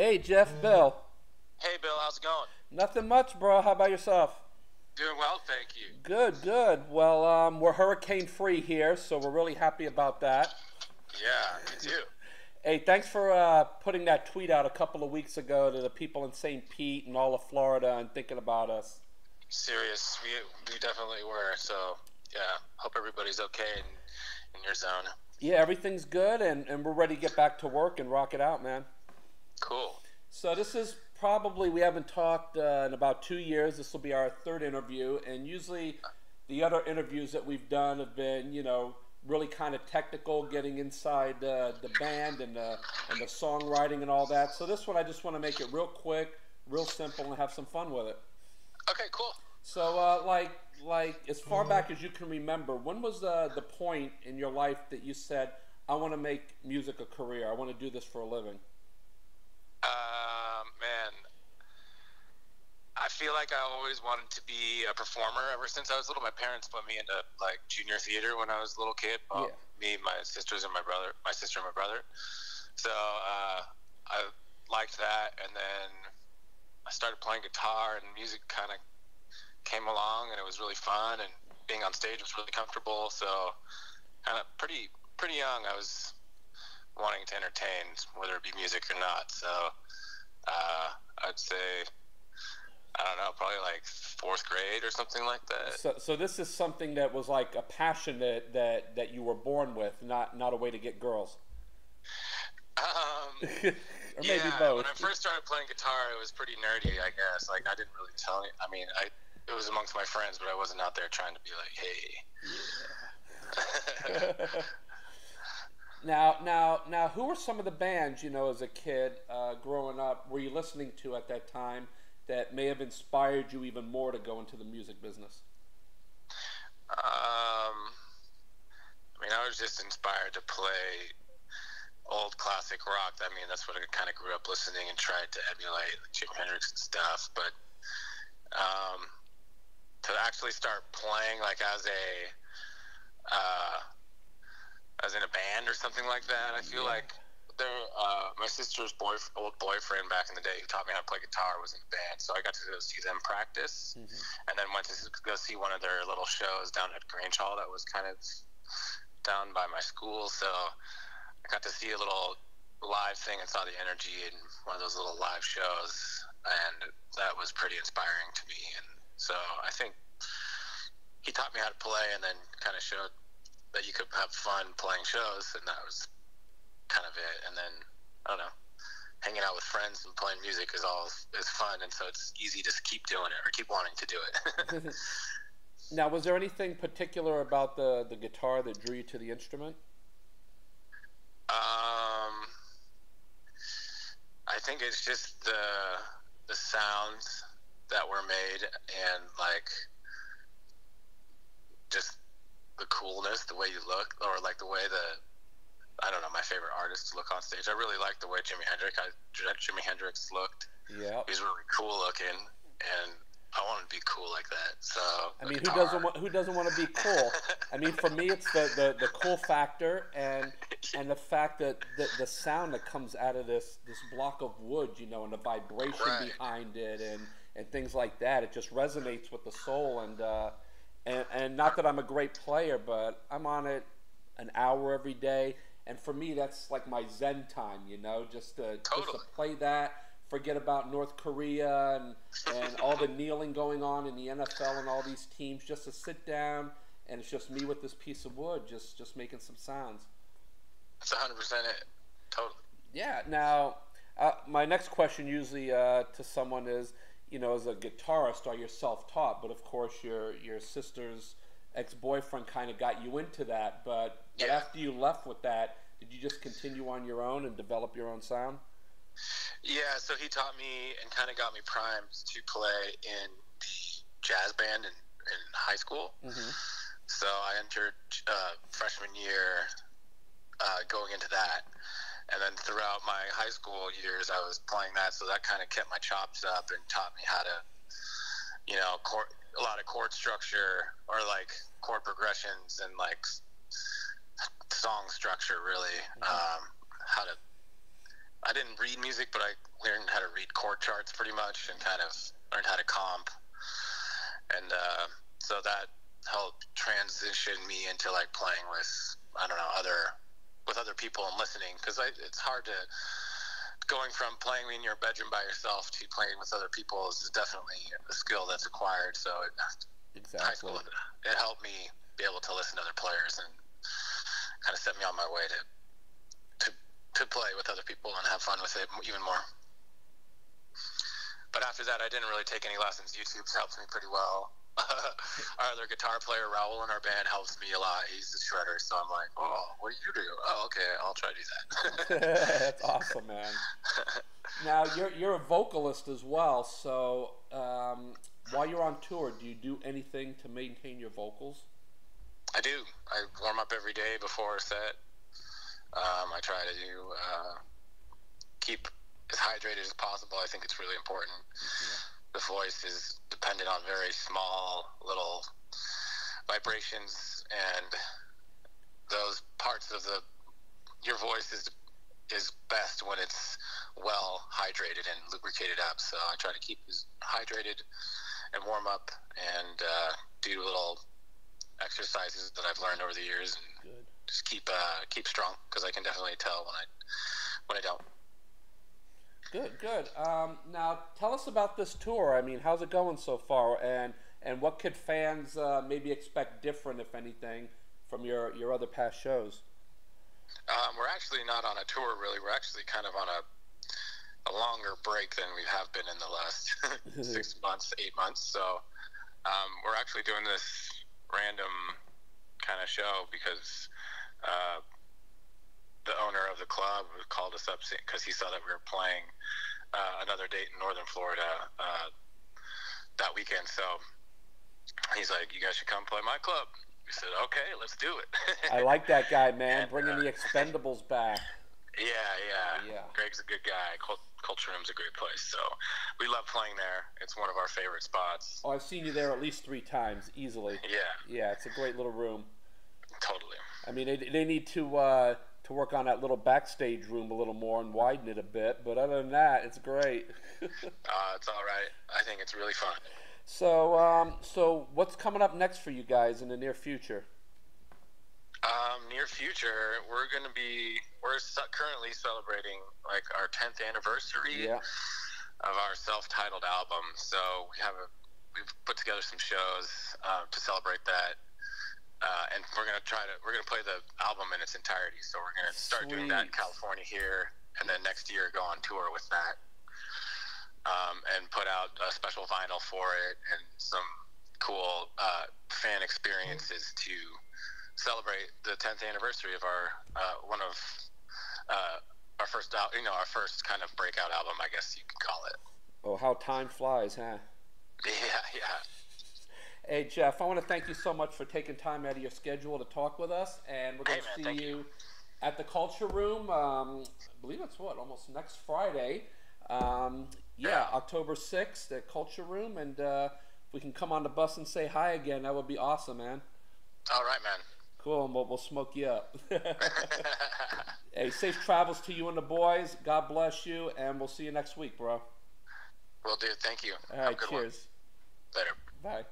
Hey, Jeff, Bill. Hey Bill, how's it going? Nothing much, bro. How about yourself? Doing well, thank you. Good, good. Well, we're hurricane free here, so we're really happy about that. Yeah, me too. Hey, thanks for putting that tweet out a couple of weeks ago to the people in St. Pete and all of Florida and thinking about us. Serious, we definitely were. So yeah, hope everybody's okay in your zone. Yeah, everything's good, and we're ready to get back to work and rock it out, man. Cool. So this is probably, we haven't talked in about 2 years. This will be our third interview, and usually the other interviews that we've done have been, really kind of technical, getting inside the band and the songwriting and all that. So this one, I just want to make it real quick, real simple, and have some fun with it. Okay, cool. So, like as far back as you can remember, when was the point in your life that you said, "I want to make music a career. I want to do this for a living"? Man, I feel like I always wanted to be a performer ever since I was little. My parents put me into like junior theater when I was a little kid. Yeah. Me, my sisters, and my brother. My sister and my brother. So I liked that, and then I started playing guitar, and music kind of came along, and it was really fun, and being on stage was really comfortable. So kind of pretty young, I was wanting to entertain, whether it be music or not. So I'd say, I don't know, probably like fourth grade or something like that. So this is something that was like a passion that you were born with, not a way to get girls. Um, Or maybe yeah, both. when I first started playing guitar, it was pretty nerdy, I guess. Like, I didn't really tell any, I mean, it was amongst my friends, but I wasn't out there trying to be like, hey. Now, who were some of the bands, as a kid, growing up, were you listening to at that time that may have inspired you even more to go into the music business? I mean, I was just inspired to play old classic rock. I mean, that's what I kind of grew up listening and tried to emulate, like Jimi Hendrix and stuff. But to actually start playing, like as in a band or something like that, I feel like my sister's old boyfriend back in the day who taught me how to play guitar was in the band, so I got to go see them practice, and then went to go see one of their little shows down at Grange Hall that was kind of down by my school. So I got to see a little live thing and saw the energy in one of those little live shows, and that was pretty inspiring to me. And so I think he taught me how to play, and then kind of showed that you could have fun playing shows, and that was kind of it. And then, I don't know, hanging out with friends and playing music is fun, and so it's easy to keep doing it or keep wanting to do it. Now, was there anything particular about the guitar that drew you to the instrument? I think it's just the sounds that were made, and like just the coolness, the way you look, or like the way I don't know, my favorite artists look on stage. I really like the way Jimi Hendrix looked. Yeah. He's really cool looking, and I want to be cool like that. So I mean, who doesn't want to be cool? I mean, for me, it's the cool factor and the fact that the sound that comes out of this block of wood, and the vibration Right. behind it and things like that. It just resonates with the soul, and not that I'm a great player, but I'm on it an hour every day, and for me, that's like my Zen time. Just to Totally. play that. Forget about North Korea and all the kneeling going on in the NFL and all these teams. Just to sit down, and it's just me with this piece of wood, just making some sounds. That's 100% it. Totally. Yeah. Now, my next question usually to someone is, as a guitarist, are you self-taught? But of course, your sister's ex-boyfriend kind of got you into that. But Yeah. after you left with that, did you just continue on your own and develop your own sound? Yeah, so he taught me and kind of got me primed to play in the jazz band in high school. Mm-hmm. So I entered freshman year going into that. And then throughout my high school years, I was playing that, so that kind of kept my chops up and taught me how to, a lot of chord structure, or like chord progressions, and like song structure, really. How to I didn't read music, but I learned how to read chord charts pretty much, and kind of learned how to comp, and so that helped transition me into like playing with, I don't know, other people and listening, because it's hard to going from playing in your bedroom by yourself to playing with other people is definitely a skill that's acquired. So exactly. High school, it helped me be able to listen to other players and kind of set me on my way to play with other people and have fun with it even more. But after that, I didn't really take any lessons. YouTube's helped me pretty well. Our other guitar player, Raul, in our band helps me a lot. He's a shredder, so I'm like, oh, what do you do? Oh, okay, I'll try to do that. That's awesome, man. Now, you're a vocalist as well, so while you're on tour, do you do anything to maintain your vocals? I do. I warm up every day before a set. I try to keep as hydrated as possible. I think it's really important. The voice is dependent on very small little vibrations, and those parts of your voice is best when it's well hydrated and lubricated up. So I try to keep as hydrated and warm up, and do little exercises that I've learned over the years, and just keep strong, because I can definitely tell when I don't. Good. Now, tell us about this tour. I mean, how's it going so far, and what could fans maybe expect different, if anything, from your other past shows? We're actually not on a tour, really. We're actually kind of on a longer break than we have been in the last 6 months, 8 months. So we're actually doing this random kind of show because the owner of the club called us up because he saw that we were playing another date in northern Florida that weekend. So he's like, you guys should come play my club. We said, okay, let's do it. I like that guy, man. And, bringing the Expendables back. Yeah. Greg's a good guy. Culture Room's a great place. So we love playing there. It's one of our favorite spots. Oh, I've seen you there at least 3 times, easily. Yeah, it's a great little room. Totally. I mean, they need to work on that little backstage room a little more and widen it a bit. But other than that, it's great. It's all right. I think it's really fun. So what's coming up next for you guys in the near future? Near future, we're currently celebrating like our 10th anniversary of our self-titled album. So we've put together some shows to celebrate that. And we're gonna play the album in its entirety. So we're gonna start doing that in California here, and then next year go on tour with that, and put out a special vinyl for it and some cool fan experiences to celebrate the 10th anniversary of our our first kind of breakout album, I guess you could call it. Oh, how time flies, huh? Yeah. Hey, Geoff, I want to thank you so much for taking time out of your schedule to talk with us, and we're going to see you at the Culture Room. I believe it's almost next Friday. October 6th at Culture Room, and if we can come on the bus and say hi again, that would be awesome, man. All right, man. Cool, and we'll smoke you up. Hey, safe travels to you and the boys. God bless you, and we'll see you next week, bro. Will do. Thank you. All right, cheers. Later. Bye.